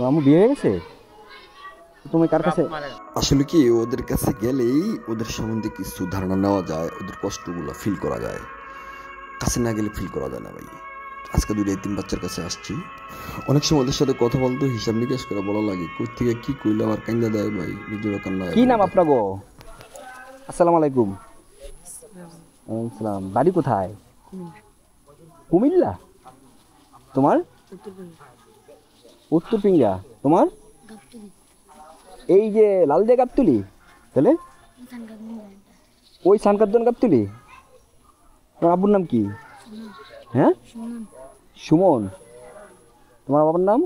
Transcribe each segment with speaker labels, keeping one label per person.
Speaker 1: আম্মু বিয়ে হয়ে গেছে? তুমি কার কাছে?
Speaker 2: আসলে কি ওদের কাছে গেলেই ওদের সম্বন্ধে কিছু ধারণা নেওয়া যায়, ওদের কষ্টগুলো ফিল করা যায়। কাছে না গেলে ফিল করা যায় না ভাই। আজকে দুটো এতিম বাচ্চার কাছে আসছি। অনেক সময় ওদের সাথে কথা বলতে হিসাব নিকাশ করে বলা লাগে, কই থেকে কি কইলে আমার কান্দা দেয় ভাই, নিজেরও কান্না
Speaker 1: কি নাম আপনার গো? আসসালামু আলাইকুম। আসসালাম। বাড়ি কোথায়? কুমিল্লা। তোমার? উত্তর পিঙ্গা। তোমার? এই যে লাল দিয়ে গাবতুলি, তাহলে ওই সানকাদ্দন গাবতুলি। তোমার আব্বুর নাম কি? হ্যাঁ, সুমন। তোমার বাবার নাম?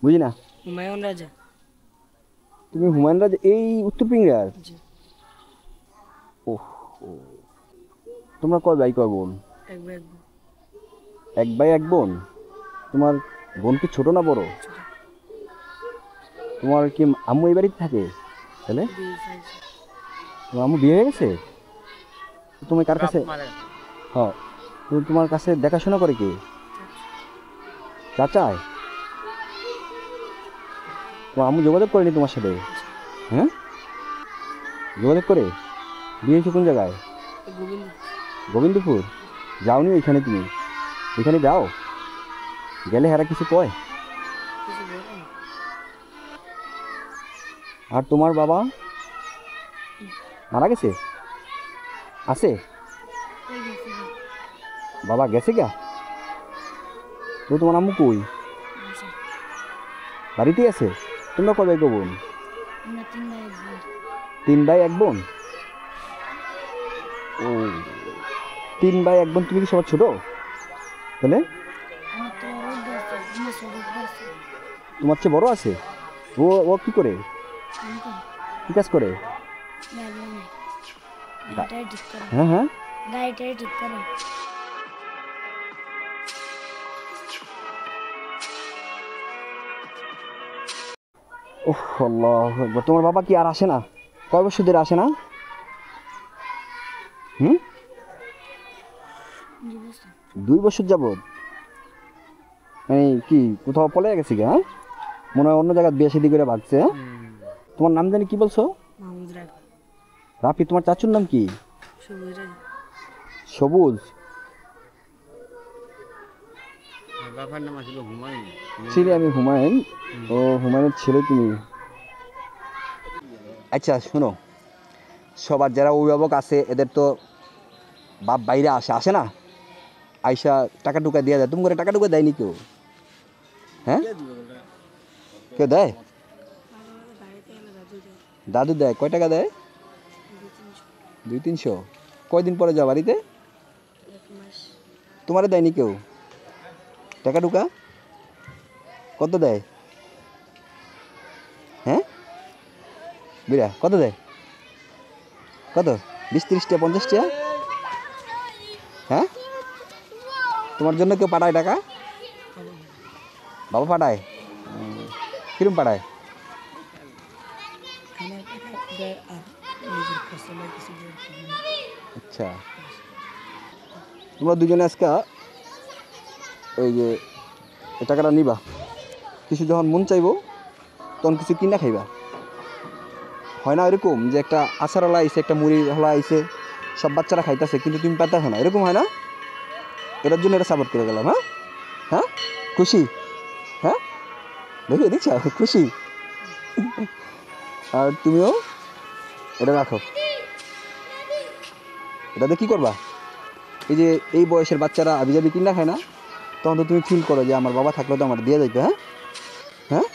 Speaker 1: বুঝি না।
Speaker 3: হুমায়ুন রাজা।
Speaker 1: তুমি হুমায়ুন রাজা এই উত্তর পিঙ্গার? ওহ, তোমরা কয় ভাই কয় বোন? এক ভাই এক বোন। তোমার বোন কি ছোট না বড়? তোমার কি আম্মু এই বাড়িতে থাকে? তাহলে তোমার আম্মু বিয়ে হয়ে গেছে? তুমি কার কাছে? হ্যাঁ, তোমার কাছে দেখাশোনা করে কে? চাচাই? তোমার আম্মু যোগাযোগ করেনি তোমার সাথে? হ্যাঁ, যোগাযোগ করে। বিয়ে হয়েছে কোন জায়গায়? গোবিন্দপুর। যাওনি ওইখানে? তুমি ওইখানে যাও, গেলে হারা কিছু কয়? আর তোমার বাবা মারা গেছে? আছে? বাবা গেছে গা? তো তোমার আম্মু কই? বাড়িতেই আছে। তোমরা কয় ভাই কয় বোন? তিন ভাই এক বোন। ও, তিন ভাই এক বোন। তুমি কি সবার ছোট? তাহলে তোমার চেয়ে বড় আছে? ও ও কি করে, কি কাজ করে? হ্যাঁ হ্যাঁ, ওহ আল্লাহ আকবার। তোমার বাবা কি আর আসে না? কয় বছর ধরে আসে না? হুম, 2 বছর যাবত। মানে কি কোথাও পলে গেছি গা? হ্যাঁ, মনে হয় অন্য জায়গায় বিয়ে শাদী করে ভাগছে। হ্যাঁ, তোমার নাম জানি কি বলছো? রাফি। তোমার চাচুর নাম কি? সবুজ।
Speaker 4: বাবার নাম আসলে হুমায়ুন।
Speaker 1: ছিলে আমি হুমায়ুন। ও, হুমায়ুনের ছেলে তুমি। আচ্ছা শোনো, সবার যারা অভিভাবক আছে এদের তো বাপ বাইরে আসে না? আইসা টাকা টুকা দিয়ে দেয়। তুমি করে টাকা টুকা দেয়নি কেউ? হ্যাঁ, কেউ দেয়? দাদু দেয়। কয় টাকা দেয়? 200-300। কয়দিন পরে যাও বাড়িতে? তোমারে দেয়নি কেউ টাকা টুকা? কত দেয়? হ্যাঁ, বিরা কত দেয়? কত? 20-30 টাকা, 50 টাকা? হ্যাঁ, তোমার জন্য কেউ পাঠায় টাকা? বাবা পাঠায়? কিরম পাঠায়? আচ্ছা, তোমরা দুজনে আজকে এই যে এই টাকাটা নিবা, কিছু যখন মন চাইবো তখন কিছু কিনা খাইবা। হয় না এরকম যে একটা আচারওয়ালা আইসে, একটা মুড়িওয়ালা আইসে, সব বাচ্চারা খাইতেছে কিন্তু তুমি পাইতেছো না, এরকম হয় না? এটার জন্য এটা সাপোর্ট করে গেলাম। হ্যাঁ হ্যাঁ, খুশি? হ্যাঁ, দেখি দেখছ খুশি। আর তুমিও এটা রাখো। এটাতে কী করবা? এই যে এই বয়সের বাচ্চারা আবিজাবি কিনা খায় না, তখন তো তুমি ফিল করো যে আমার বাবা থাকলে তো আমার দিয়ে যাইতো। হ্যাঁ হ্যাঁ,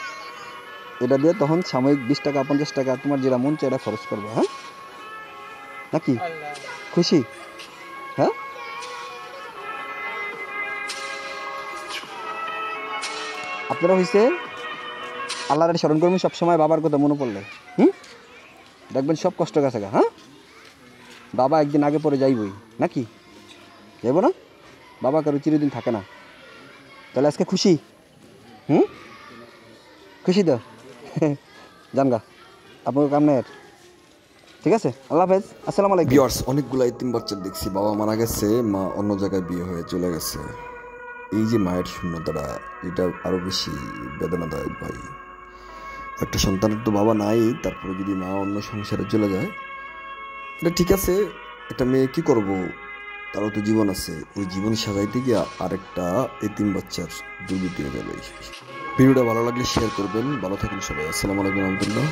Speaker 1: এটা দিয়ে তখন সাময়িক 20 টাকা 50 টাকা তোমার যেটা মন চায় এটা খরচ করবে। হ্যাঁ, নাকি খুশি? হ্যাঁ, আপনারা হয়েছে আল্লাহর স্মরণ করবেন সবসময়, বাবার কথা মনে পড়লে। দেখবেন সব কষ্ট গেছে গা। হ্যাঁ, বাবা একদিন আগে পরে যাইবই, নাকি যাইব না? বাবা কারো চিরদিন থাকে না। তাহলে আজকে খুশি? খুশি তো? জানগা আপনার কাম নেই। ঠিক আছে, আল্লাহ হাফেজ, আসসালামু আলাইকুম।
Speaker 2: ভিউয়ার্স, অনেকগুলো এতিম বাচ্চা দেখছি, বাবা মারা গেছে, মা অন্য জায়গায় বিয়ে হয়ে চলে গেছে। এই যে মায়ের শূন্যতাটা, এটা আরও বেশি বেদনাদায়ক ভাই। একটা সন্তানের তো বাবা নাই, তারপরে যদি মা অন্য সংসারে চলে যায়, এটা ঠিক আছে। একটা মেয়ে কি করব, তারও তো জীবন আছে। ওই জীবন সাজাইতে গিয়ে আরেকটা এতিম বাচ্চার দুর্গতি হয়ে গেল। ভিডিওটা ভালো লাগলে শেয়ার করবেন। ভালো থাকুন সবাই। আসসালামু আলাইকুম রহমতুল্লাহ।